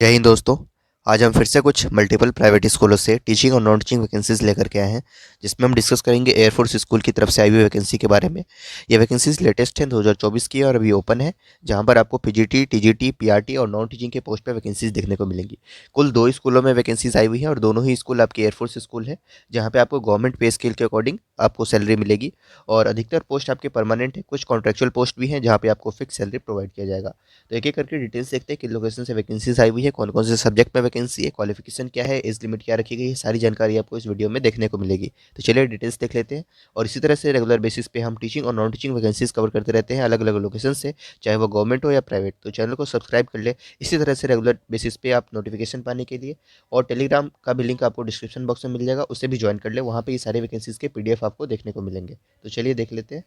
जय हिंद दोस्तों। आज हम फिर से कुछ मल्टीपल प्राइवेट स्कूलों से टीचिंग और नॉन टीचिंग वैकेंसीज लेकर के आए हैं, जिसमें हम डिस्कस करेंगे एयरफोर्स स्कूल की तरफ से आई हुई वैकेंसी के बारे में। ये वैकेंसीज लेटेस्ट हैं, 2024 की है और अभी ओपन है, जहां पर आपको पीजीटी, टीजीटी, पीआरटी और नॉन टीचिंग के पोस्ट पे वैकेंसीज देखने को मिलेंगी। कुल 2 स्कूलों में वैकेंसीज आई हुई है और दोनों ही स्कूल आपके एयरफोर्स स्कूल है, जहाँ पे आपको गवर्नमेंट पे स्केल के अकॉर्डिंग आपको सैलरी मिलेगी। और अधिकतर पोस्ट आपके परमानेंट है, कुछ कॉन्ट्रेक्चुअल पोस्ट भी हैं जहाँ पे आपको फिक्स सैलरी प्रोवाइड किया जाएगा। तो एक एक करके डिटेल्स देखते हैं कि लोकेशन से वैकेंसीज आई हुई है, कौन कौन से सब्जेक्ट में वैकेंसी है, क्वालिफिकेशन क्या है, एज लिमिट क्या रखी गई है, सारी जानकारी आपको इस वीडियो में देखने को मिलेगी। तो चलिए डिटेल्स देख लेते हैं। और इसी तरह से रेगुलर बेसिस पे हम टीचिंग और नॉन टीचिंग वैकेंसीज कवर करते रहते हैं अलग अलग लोकेशन से, चाहे वो गवर्नमेंट हो या प्राइवेट। तो चैनल को सब्सक्राइब कर ले इसी तरह से रेगुलर बेसिस पे आप नोटिफिकेशन पाने के लिए। और टेलीग्राम का भी लिंक आपको डिस्क्रिप्शन बॉक्स में मिल जाएगा, उससे भी ज्वाइन कर ले, वहाँ पे ये सारे वैकेंसीज के पीडीएफ आपको देखने को मिलेंगे। तो चलिए देख लेते हैं।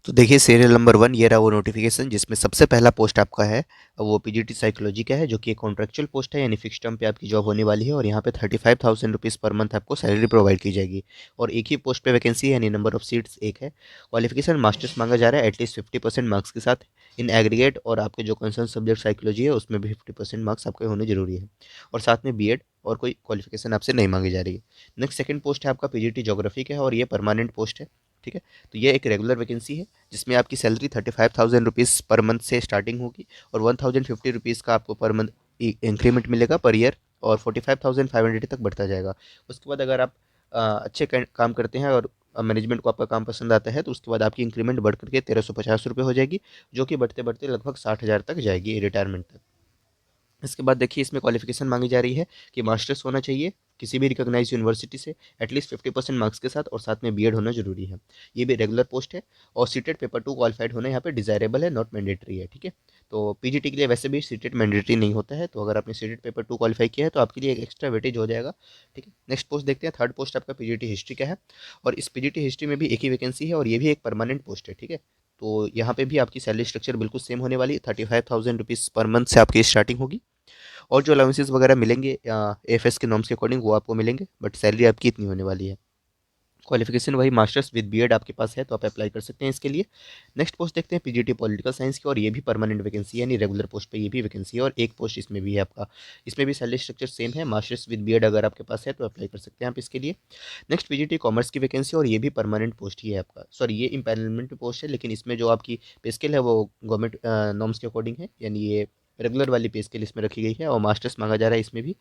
तो देखिए सीरियल नंबर 1 ये रहा वो नोटिफिकेशन, जिसमें सबसे पहला पोस्ट आपका है वो पीजीटी साइकोलॉजी का है, जो कि एक कॉन्ट्रेक्चुअल पोस्ट है, यानी फिक्स टर्म पे आपकी जॉब होने वाली है। और यहाँ पे 35,000 रुपीज़ पर मंथ आपको सैलरी प्रोवाइड की जाएगी। और एक ही पोस्ट पे वैकेंसी है, यानी नंबर ऑफ सीट्स एक है। क्वालिफिकेशन मास्टर्स मांगा जा रहा है एटलीस्ट 50% मार्क्स के साथ इन एग्रीगेट, और आपके जो कंसर्न सब्जेक्ट साइकोलॉजी है उसमें भी 50% मार्क्स आपके होने जरूरी है। और साथ में बीएड और कोई क्वालिफिकेशन आपसे नहीं मांगी जा रही है। नेक्स्ट सेकंड पोस्ट है आपका पीजीटी ज्योग्राफी का है, और ये परमानेंट पोस्ट है। ठीक है। तो ये एक रेगुलर वैकेंसी है, जिसमें आपकी सैलरी 35,000 रुपीज़ पर मंथ से स्टार्टिंग होगी, और 1,050 रुपीज़ का आपको पर मंथ इंक्रीमेंट मिलेगा पर ईयर, और 45,500 तक बढ़ता जाएगा। उसके बाद अगर आप अच्छे काम करते हैं और मैनेजमेंट को आपका काम पसंद आता है, तो उसके बाद आपकी इंक्रीमेंट बढ़ करके 1,350 रुपये हो जाएगी, जो कि बढ़ते बढ़ते लगभग 60,000 तक जाएगी रिटायरमेंट तक। इसके बाद देखिए इसमें क्वालिफिकेशन मांगी जा रही है कि मास्टर्स होना चाहिए किसी भी रिकॉग्नाइज यूनिवर्सिटी से एटलीस्ट 50% मार्क्स के साथ, और साथ में बीएड होना जरूरी है। ये भी रेगुलर पोस्ट है। और सीटेट पेपर 2 क्वालिफाइड होना यहाँ पे डिजायरेबल है, नॉट मैंडेटरी है। ठीक है। तो पीजीटी के लिए वैसे भी सीटेट मैंडेटरी नहीं होता है, तो अगर आपने सीटेट पेपर 2 क्वालिफाई किया है तो आपके लिए एक एक्स्ट्रा वेटेज हो जाएगा। ठीक है। नेक्स्ट पोस्ट देखते हैं। थर्ड पोस्ट आपका पीजीटी हिस्ट्री का है, और इस पीजीटी हिस्ट्री में भी एक ही वैकेंसी है, और ये भी एक परमानेंट पोस्ट है। ठीक है। तो यहाँ पे भी आपकी सैलरी स्ट्रक्चर बिल्कुल सेम होने वाली है, 35,000 रुपीज़ पर मंथ से आपकी स्टार्टिंग होगी। और जो अलाउंसेस वगैरह मिलेंगे एफएस के नॉर्म्स के अकॉर्डिंग वो आपको मिलेंगे, बट सैलरी आपकी इतनी होने वाली है। क्वालिफिकेशन वही मास्टर्स विद बीएड आपके पास है, तो आप अप्लाई कर सकते हैं इसके लिए। नेक्स्ट पोस्ट देखते हैं पीजीटी पॉलिटिकल साइंस की, और ये भी परमानेंट वैकेंसी है, यानी रेगुलर पोस्ट पे ये भी वैकेंसी है, और एक पोस्ट इसमें भी है आपका। इसमें भी सैलरी स्ट्रक्चर सेम है, मास्टर्स विद बीएड अगर आपके पास है तो अप्लाई कर सकते हैं आप इसके लिए। नेक्स्ट पीजीटी कॉमर्स की वैकेंसी, और ये भी परमानेंट पोस्ट ही है आपका, सॉरी ये इम्पैनलमेंट पोस्ट है, लेकिन इसमें जो आपकी पे स्केल है वो गवर्नमेंट नॉर्म्स के अकॉर्डिंग है, यानी ये रेगुलर वाली पे स्केल इसमें रखी गई है, और मास्टर्स मांगा जा रहा है इसमें भी,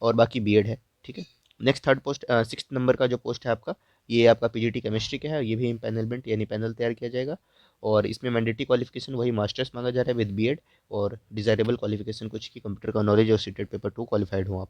और बाकी बीएड है। ठीक है। नेक्स्ट थर्ड पोस्ट 6 नंबर का जो पोस्ट है आपका, ये आपका पीजीटी केमिस्ट्री का है, ये भी पैनलमेंट यानी पैनल तैयार किया जाएगा। और इसमें मैंडेटरी क्वालिफिकेशन वही मास्टर्स मांगा जा रहा है विद बीएड, और डिजायरेबल क्वालिफिकेशन कुछ की कंप्यूटर का नॉलेज और सीटेट पेपर 2 क्वालिफाइड हो आप।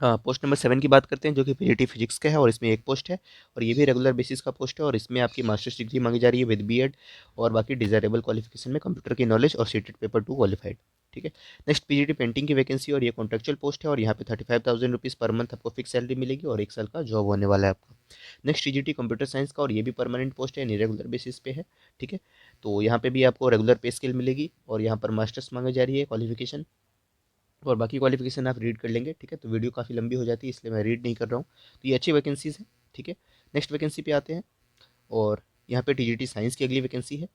हाँ, पोस्ट नंबर 7 की बात करते हैं, जो कि पीजीटी फिजिक्स का है, और इसमें एक पोस्ट है, और ये भी रेगुलर बेसिस का पोस्ट है, और इसमें आपकी मास्टर्स डिग्री मांगी जा रही है विद बीएड, और बाकी डिजायरेबल क्वालिफिकेशन में कंप्यूटर की नॉलेज और सीटेट पेपर 2 क्वालिफाइड। ठीक है। नेक्स्ट पीजीटी पेंटिंग की वैकेंसी, और ये कॉन्ट्रेक्चुअल पोस्ट है, और यहाँ पे 35,000 रुपीज़ पर मंथ आपको फिक्स सैलरी मिलेगी, और 1 साल का जॉब होने वाला है आपका। नेक्स्ट टीजीटी कंप्यूटर साइंस का, और ये भी परमानेंट पोस्ट है, रेगुलर बेसिस पे है। ठीक है। तो यहाँ पे भी आपको रेगुलर पे स्केल मिलेगी, और यहाँ पर मास्टर्स मांगी जा रही है क्वालिफिकेशन, और बाकी क्वालिफिकेशन आप रीड कर लेंगे। ठीक है। तो वीडियो काफ़ी लंबी हो जाती है, इसलिए मैं रीड नहीं कर रहा हूँ। तो ये अच्छी वैकेंसीज़ है। ठीक है। नेक्स्ट वैकेंसी पे आते हैं, और यहाँ पे टीजीटी साइंस की अगली वैकेंसी है।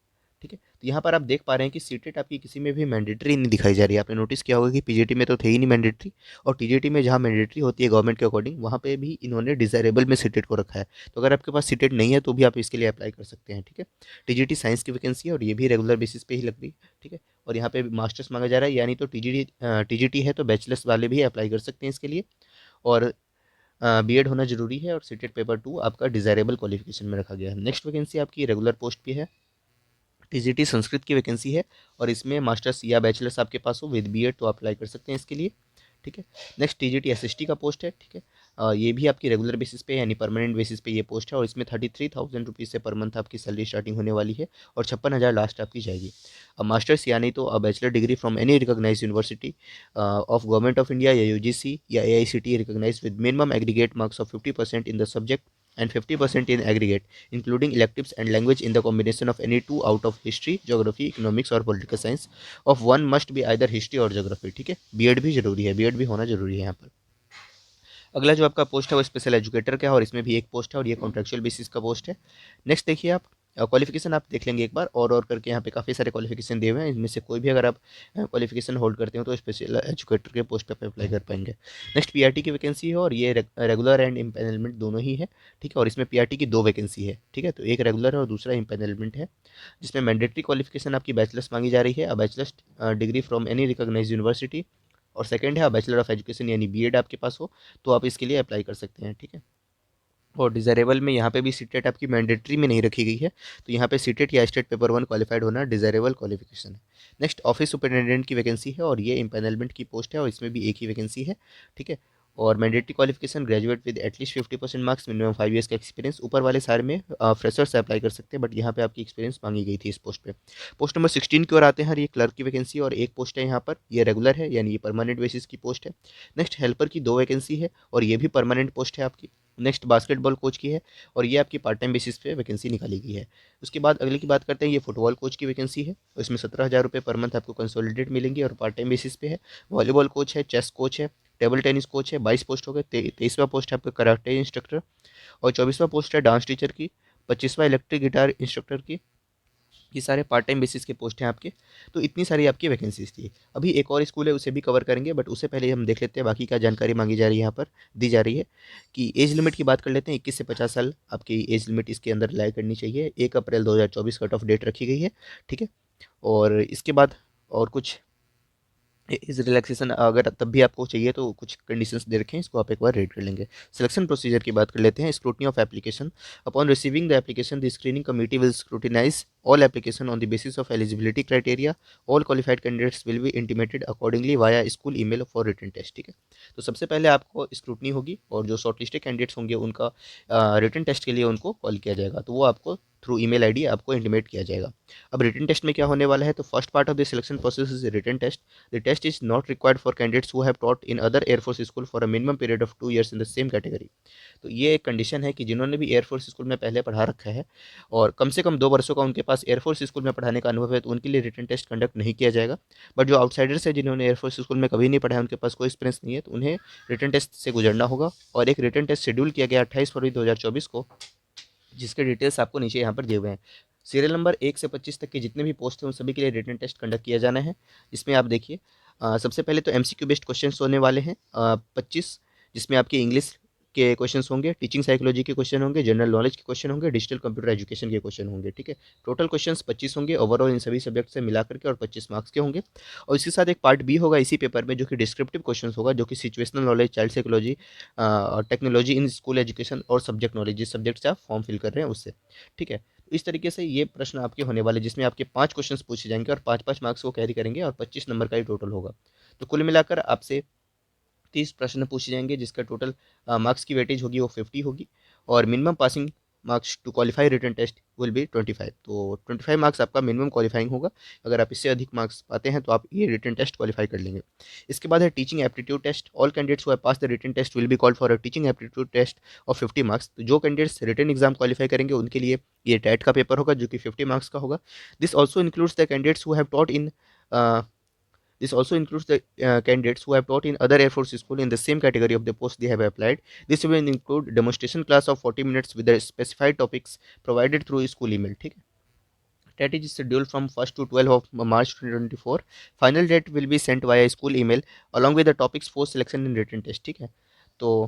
ठीक है। तो यहाँ पर आप देख पा रहे हैं कि सीटेट आपकी किसी में भी मैंडेटरी नहीं दिखाई जा रही है। आपने नोटिस किया होगा कि पीजीटी में तो थे ही नहीं मैंडेटरी, और टीजीटी में जहाँ मैंडेटरी होती है गवर्नमेंट के अकॉर्डिंग, वहाँ पे भी इन्होंने डिजायरेबल में सीटेट को रखा है। तो अगर आपके पास सीटेट नहीं है तो भी आप इसके लिए अप्लाई कर सकते हैं। ठीक है। टीजीटी साइंस की वैकेंसी है, और ये भी रेगुलर बेसिस पे ही लग रही है। ठीक है। और यहाँ पे मास्टर्स मांगा जा रहा है, यानी तो टीजीटी है तो बैचलर्स वाले भी अप्लाई कर सकते हैं इसके लिए। और बीएड होना जरूरी है, और सीटेट पेपर 2 आपका डिजायरेबल क्वालिफिकेशन में रखा गया है। नेक्स्ट वैकेंसी आपकी रेगुलर पोस्ट भी है, टीजीटी संस्कृत की वैकेंसी है, और इसमें मास्टर्स या बैचलर्स आपके पास हो विद बीएड तो अप्लाई कर सकते हैं इसके लिए। ठीक है। नेक्स्ट टीजीटी एसएसटी का पोस्ट है। ठीक है। ये भी आपकी रेगुलर बेसिस पे यानी परमानेंट बेसिस पे ये पोस्ट है, और इसमें 33,000 रुपीज़ से पर मंथ आपकी सैलरी स्टार्टिंग होने वाली है, और 56,000 लास्ट आपकी जाएगी। अब मास्टर्स या नहीं तो bachelor degree from any recognise university of government of India या यूजीसी या AICTE recognise with minimum aggregate marks of 50% in the subject and 50% in aggregate, including electives and language in the combination of any two out of history, geography, economics और political science of one must be either history और geography। ठीक है। BEd भी जरूरी है, BEd भी होना जरूरी है यहाँ पर। अगला जो आपका पोस्ट है वो स्पेशल एजुकेटर का है, और इसमें भी एक पोस्ट है, और ये कॉन्ट्रेक्चुअल बेसिस का पोस्ट है। नेक्स्ट देखिए आप क्वालिफिकेशन आप देख लेंगे एक बार, और करके यहाँ पे काफ़ी सारे क्वालिफिकेशन दिए हुए हैं, इनमें से कोई भी अगर आप क्वालिफिकेशन होल्ड करते हो तो स्पेशल एजुकेटर के पोस्ट पे अप्लाई कर पाएंगे। नेक्स्ट पीआरटी की वैकेंसी है, और ये रेगुलर एंड इम्पेनलमेंट दोनों ही है, ठीक है। और इसमें पीआरटी की 2 वैकेंसी है, ठीक है। तो एक रेगुलर है और दूसरा इम्पेनलमेंट है, जिसमें मैंडेटरी क्वालिफिकेशन आपकी बैचलर्स मांगी जा रही है, bachelors degree from any recognised university. और सेकंड है बैचलर ऑफ एजुकेशन यानी बीएड आपके पास हो तो आप इसके लिए अप्लाई कर सकते हैं, ठीक है। और डिज़ायरेबल में यहाँ पे भी सीटेट आपकी मैंडेटरी में नहीं रखी गई है, तो यहाँ पे सीटेट या स्टेट पेपर 1 क्वालिफाइड होना डिज़ायरेबल क्वालिफिकेशन है। नेक्स्ट ऑफिस सुपरिटेंडेंट की वैकेंसी है, और ये इम्पैनलमेंट की पोस्ट है, और इसमें भी एक ही वैकेंसी है, ठीक है। और mandatory qualification graduate with at least 50% marks, minimum 5 years का एक्सपीरियंस। ऊपर वाले सारे में फ्रेशर्स अप्लाई कर सकते हैं, बट यहाँ पे आपकी एक्सपीरियंस मांगी गई थी इस पोस्ट पे। पोस्ट नंबर 16 की ओर आते हैं, और ये क्लर्क की वैकेंसी, और एक पोस्ट है यहाँ पर, ये रेगुलर है यानी ये परमानेंट बेसिस की पोस्ट है। नेक्स्ट हेल्पर की 2 वैकेंसी है, और ये भी परमानेंट पोस्ट है आपकी। नेक्स्ट बास्केटबॉल कोच की है, और ये आपकी पार्ट टाइम बेसिस पे वैकेंसी निकाली गई है। उसके बाद अगले की बात करते हैं, ये फुटबॉल कोच की वैकेंसी है, और इसमें 17,000 रुपये पर मंथ आपको कंसोलिडेट मिलेंगी, और पार्ट टाइम बेसिस पे है। वॉलीबॉल कोच है, चेस कोच है, टेबल टेनिस कोच है, 22 पोस्ट हो गए। 23वां पोस्ट है आपका कराटे इंस्ट्रक्टर, और 24वां पोस्ट है डांस टीचर की, 25वां इलेक्ट्रिक गिटार इंस्ट्रक्टर की। ये सारे पार्ट टाइम बेसिस के पोस्ट हैं आपके। तो इतनी सारी आपकी वैकेंसीज थी। अभी एक और स्कूल है, उसे भी कवर करेंगे, बट उससे पहले हम देख लेते हैं बाकी क्या जानकारी मांगी जा रही है, यहाँ पर दी जा रही है कि एज लिमिट की बात कर लेते हैं। 21 से 50 साल आपकी एज लिमिट इसके अंदर लाई करनी चाहिए। 1 अप्रैल 2024 कट ऑफ डेट रखी गई है, ठीक है। और इसके बाद और कुछ इस रिलैक्सेशन अगर तब भी आपको चाहिए तो कुछ कंडीशंस दे रखे हैं, इसको आप एक बार रीड कर लेंगे। सिलेक्शन प्रोसीजर की बात कर लेते हैं। Scrutiny of application. Upon receiving the application the screening committee will scrutinise all application on the basis of eligibility criteria. All qualified candidates will be intimated accordingly via school email for written test, ठीक है। तो सबसे पहले आपको scrutiny होगी, और जो shortlisted candidates होंगे उनका रिटन टेस्ट के लिए उनको कॉल किया जाएगा, तो वो आपको थ्रू ईमेल आईडी आपको इंटीमेट किया जाएगा। अब रिटन टेस्ट में क्या होने वाला है, तो first part of the selection process is written test. The test is not required for candidates who have taught in other Air Force school for a minimum period of 2 years in the same category। तो ये एक condition है कि जिन्होंने भी air force school में पहले पढ़ा रखा है और कम से कम 2 वर्षों का उनके पास एयरफोर्स स्कूल में पढ़ाने का अनुभव है, तो उनके लिए रिटन टेस्ट कंडक्ट नहीं किया जाएगा। बट जो आउटसाइडर्स है, जिन्होंने एयरफोर्स स्कूल में कभी नहीं पढ़ा है, उनके पास कोई एक्सपीरियंस नहीं है, तो उन्हें रिटन टेस्ट से गुजरना होगा। और एक रिटन टेस्ट शेड्यूल किया गया 28 फरवरी 2024 को, जिसके डिटेल्स आपको नीचे यहाँ पर दिए हुए हैं। सीरियल नंबर 1 से 25 तक के जितने भी पोस्ट हैं उन सभी के लिए रिटन टेस्ट कंडक्ट किया जाना है। इसमें आप देखिए सबसे पहले तो एमसीक्यू बेस्ड क्वेश्चंस होने वाले हैं 25, जिसमें आपके इंग्लिश के क्वेश्चंस होंगे, टीचिंग साइकोलॉजी के क्वेश्चन होंगे, जनरल नॉलेज के क्वेश्चन होंगे, डिजिटल कंप्यूटर एजुकेशन के क्वेश्चन होंगे, ठीक है। टोटल क्वेश्चंस 25 होंगे ओवरऑल इन सभी सब्जेक्ट से मिला करके, और 25 मार्क्स के होंगे। और इसके साथ एक पार्ट बी होगा इसी पेपर में, जो कि डिस्क्रिप्टिव क्वेश्चंस होगा, जो कि situational knowledge, child psychology, technology in school education, और सब्जेक्ट नॉलेज, जिस सब्जेक्ट से आप फॉर्म फिल कर रहे हैं उससे, ठीक है। तो इस तरीके से ये प्रश्न आपके होने वाले, जिसमें आपके 5 क्वेश्चंस पूछे जाएंगे, और 5-5 मार्क्स वो कैरी करेंगे, और 25 नंबर का ही टोटल होगा। तो कुल मिलाकर आपसे 30 प्रश्न पूछे जाएंगे, जिसका टोटल मार्क्स की वेटेज होगी वो 50 होगी। और minimum passing marks to qualify written test will be 25। तो 25 मार्क्स आपका मिनिमम क्वालिफाइंग होगा। अगर आप इससे अधिक मार्क्स पाते हैं तो आप ये रिटन टेस्ट क्वालिफाई कर लेंगे। इसके बाद है teaching aptitude test. All candidates who have pass the written test will be called for a teaching aptitude test of 50 marks. तो जो कैंडिडेट्स रिटन एग्जाम क्वालिफाई करेंगे उनके लिए ये टेट का पेपर होगा, जो कि 50 मार्क्स का होगा। This also includes the candidates who have taught in This also includes the candidates who have taught in other Air Force school in the same category of the post they have applied. This will include demonstration class of 40 minutes with the specified topics provided through school email. ठीक है। That is scheduled from 1st to 12th of March 2024. Final date will be sent via school email along with the topics for selection and written test, ठीक है। तो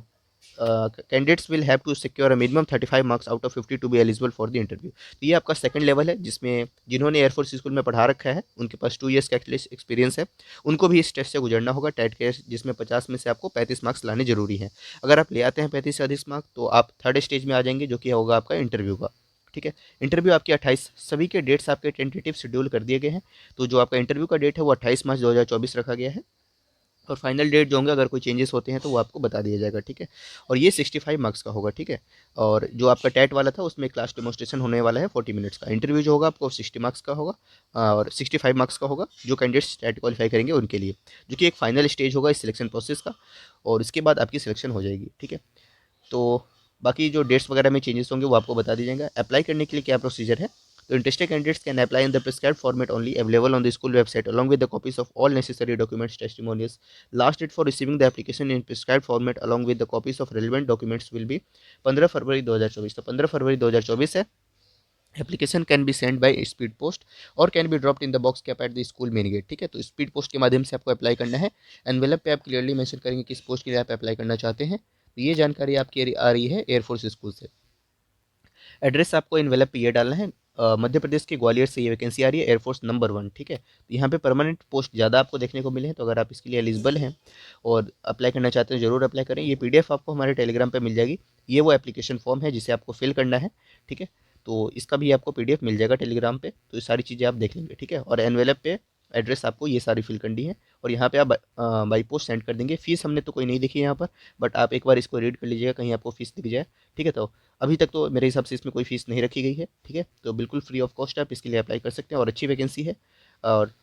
candidates will have to secure a minimum 35 marks out of 50 to be eligible for the interview. तो ये आपका second level है, जिसमें जिन्होंने air force school में पढ़ा रखा है, उनके पास 2 ईयर्स का एक्सपीरियंस है, उनको भी इस टेस्ट से गुजरना होगा टेट के, जिसमें 50 में से आपको 35 मार्क्स लाने जरूरी हैं। अगर आप ले आते हैं 35 से अधिक मार्क्स, तो आप थर्ड स्टेज में आ जाएंगे, जो कि होगा आपका इंटरव्यू का, ठीक है। इंटरव्यू आपकी 28, सभी के डेट्स आपके टेंटेटिव शेड्यूल कर दिए गए हैं। तो जो आपका इंटरव्यू का डेट है वो 28 मार्च 2024 रखा गया है, और फाइनल डेट जो होंगे अगर कोई चेंजेस होते हैं तो वो आपको बता दिया जाएगा, ठीक है। और ये 65 मार्क्स का होगा, ठीक है। और जो आपका टेट वाला था उसमें क्लास डेमोस्ट्रेशन होने वाला है 40 मिनट्स का। इंटरव्यू जो होगा आपको 60 मार्क्स का होगा, और 65 मार्क्स का होगा जो कैंडिडेट्स टेट क्वालिफाई करेंगे उनके लिए, जो कि एक फाइनल स्टेज होगा इस सिलेक्शन प्रोसेस का। और इसके बाद आपकी सिलेक्शन हो जाएगी, ठीक है। तो बाकी जो डेट्स वगैरह में चेंजेस होंगे वो आपको बता दिया जाएगा। अप्लाई करने के लिए क्या प्रोसीजर है, तो interested candidates can apply in the prescribed format only available on the school website along with the copies of all necessary documents, testimonials. Last date for receiving the application in prescribed format along with the copies of relevant documents will be 15 फरवरी 2024। तो 15 फरवरी 2024 है application can be send by speed post और can be dropped in the box kept at the school main gate. ठीक है, तो speed post के माध्यम से आपको अप्लाई करना है। एनवेलप पे आप क्लियरली मेंशन करेंगे किस पोस्ट के लिए आप अप्लाई करना चाहते हैं। तो ये जानकारी आपकी आ रही है एयरफोर्स स्कूल से। एड्रेस आपको एनवेलप पे ये डालना है। मध्य प्रदेश के ग्वालियर से ये वैकेंसी आ रही है, एयरफोर्स नंबर 1। ठीक है, तो यहाँ पे परमानेंट पोस्ट ज़्यादा आपको देखने को मिले हैं, तो अगर आप इसके लिए एलिजिबल हैं और अप्लाई करना चाहते हैं ज़रूर अप्लाई करें। ये पीडीएफ आपको हमारे टेलीग्राम पे मिल जाएगी। ये वो एप्लीकेशन फॉर्म है जिसे आपको फिल करना है। ठीक है, तो इसका भी आपको पीडीएफ मिल जाएगा टेलीग्राम पे, तो ये सारी चीज़ें आप देख लेंगे। ठीक है, और एनवेलप पे एड्रेस आपको ये सारी फिल करनी है और यहाँ पे आप बाई पोस्ट सेंड कर देंगे। फीस हमने तो कोई नहीं देखी है यहाँ पर, बट आप एक बार इसको रीड कर लीजिएगा, कहीं आपको फीस दिख जाए। ठीक है, तो अभी तक तो मेरे हिसाब से इसमें कोई फीस नहीं रखी गई है। ठीक है, तो बिल्कुल फ्री ऑफ कॉस्ट आप इसके लिए अप्लाई कर सकते हैं और अच्छी वैकेंसी है। और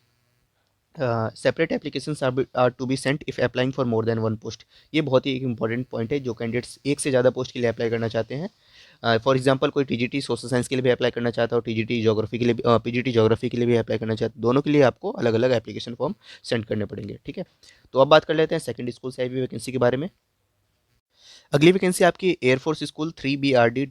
separate applications are to be sent if applying for more than one post. ये बहुत ही एक इंपॉर्टेंट पॉइंट है, जो कैंडिडेट्स एक से ज़्यादा पोस्ट के लिए अप्लाई करना चाहते हैं। फॉर एग्जांपल कोई टीजीटी सोशल साइंस के लिए भी अप्लाई करना चाहता हो, टीजीटी ज्योग्राफी के लिए पीजीटी ज्योग्राफी के लिए भी अप्लाई करना चाहते, दोनों के लिए आपको अलग अलग एप्लीकेशन फॉर्म सेंड करने पड़ेंगे। ठीक है, तो अब बात कर लेते हैं सेकंड स्कूल से आई हुई वैकेंसी के बारे में। अगली वैकेंसी आपकी एयरफोर्स स्कूल 3BRD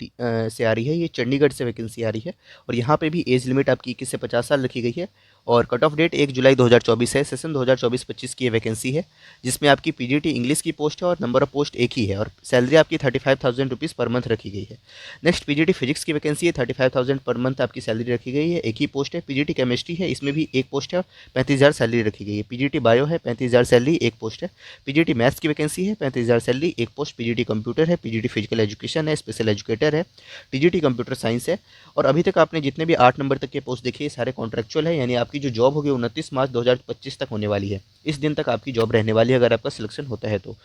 से आ रही है। ये चंडीगढ़ से वैकेंसी आ रही है और यहाँ पे भी एज लिमिट आपकी 21 से 50 साल रखी गई है और कट ऑफ डेट 1 जुलाई 2024 है। सेशन 2024-25 की ये वैकेंसी है, जिसमें आपकी पीजीटी इंग्लिश की पोस्ट है और नंबर ऑफ पोस्ट एक ही है और सैलरी आपकी 35,000 रुपीज़ पर मंथ रखी गई है। नेक्स्ट पीजीटी फिजिक्स की वैकेंसी है, 35,000 पर मंथ आपकी सैलरी रखी गई है, एक ही पोस्ट है। पीजीटी केमिस्ट्री है, इसमें भी एक पोस्ट है और 35,000 सैलरी रखी गई है। पीजीटी बायो है, 35,000 सैलरी, एक पोस्ट है। पीजीटी मैथ्स की वैकेंसी है, 35,000 सैलरी, एक पोस्ट। पीजीटी कंप्यूटर है, पीजीटी फिजिकल एजुकेशन है, स्पेशल एजुकेटर है, टीजीटी कंप्यूटर साइंस है। और अभी तक आपने जितने भी 8 नंबर तक के पोस्ट देखे ये सारे कॉन्ट्रेक्चुअल है, यानी आपकी जो जॉब होगी 29 मार्च 2025 तक होने वाली है। इस दिन तक आपकी जॉब रहने वाली है अगर आपका सिलेक्शन होता है तो।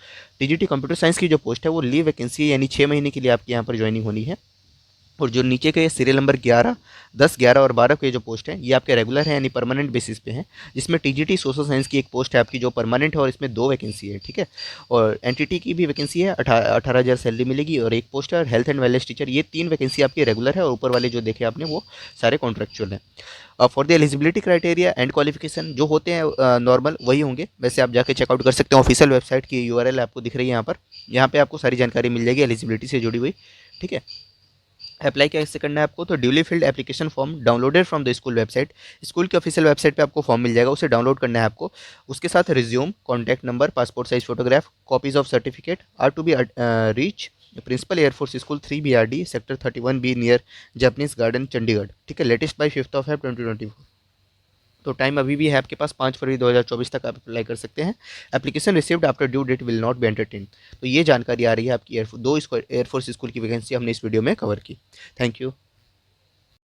टीजीटी कंप्यूटर साइंस की जो पोस्ट है वो लीव वैकेंसी है, यानी 6 महीने के लिए आपकी यहाँ पर ज्वाइनिंग होनी है। और जो नीचे के सीरियल नंबर 11, 10, 11 और 12 के जो पोस्ट हैं ये आपके रेगुलर हैं, यानी परमानेंट बेसिस पे हैं। जिसमें टीजीटी सोशल साइंस की एक पोस्ट है आपकी जो परमानेंट है और इसमें 2 वैकेंसी है। ठीक है, और एनटीटी की भी वैकेंसी है, 18,000 सैलरी मिलेगी और एक पोस्ट है। और हेल्थ एंड वेलनेस टीचर, ये 3 वैकेंसी आपकी रेगुलर है और ऊपर वाले जो देखे आपने वो सारे कॉन्ट्रेक्चुअल हैं। For the eligibility criteria and qualification जो होते हैं नॉर्मल वही होंगे, वैसे आप जाके चेकआउट कर सकते हैं। ऑफिशियल वेबसाइट की यूआरएल आपको दिख रही है यहाँ पर, यहाँ पे आपको सारी जानकारी मिल जाएगी एलिजिबिलिटी से जुड़ी हुई। ठीक है, अप्लाई कैसे करना है आपको, तो duly field application form downloaded from the school website. School के ऑफिशियल वेबसाइट पे आपको फॉर्म मिल जाएगा, उसे डाउनलोड करना है आपको। उसके साथ resume, contact number, passport size photograph, copies of certificate are to be reach principal air force school 3BRD sector 31B near Japanese garden Chandigarh. ठीक है, लेटेस्ट बाई 5 Feb 2024। तो टाइम अभी भी है आपके पास, 5 फरवरी 2024 तक आप अप्लाई कर सकते हैं। Application received after due date will not be entertain. तो ये जानकारी आ रही है आपकी दो एयरफोर्स स्कूल की वैकेंसी हमने इस वीडियो में कवर की। Thank you.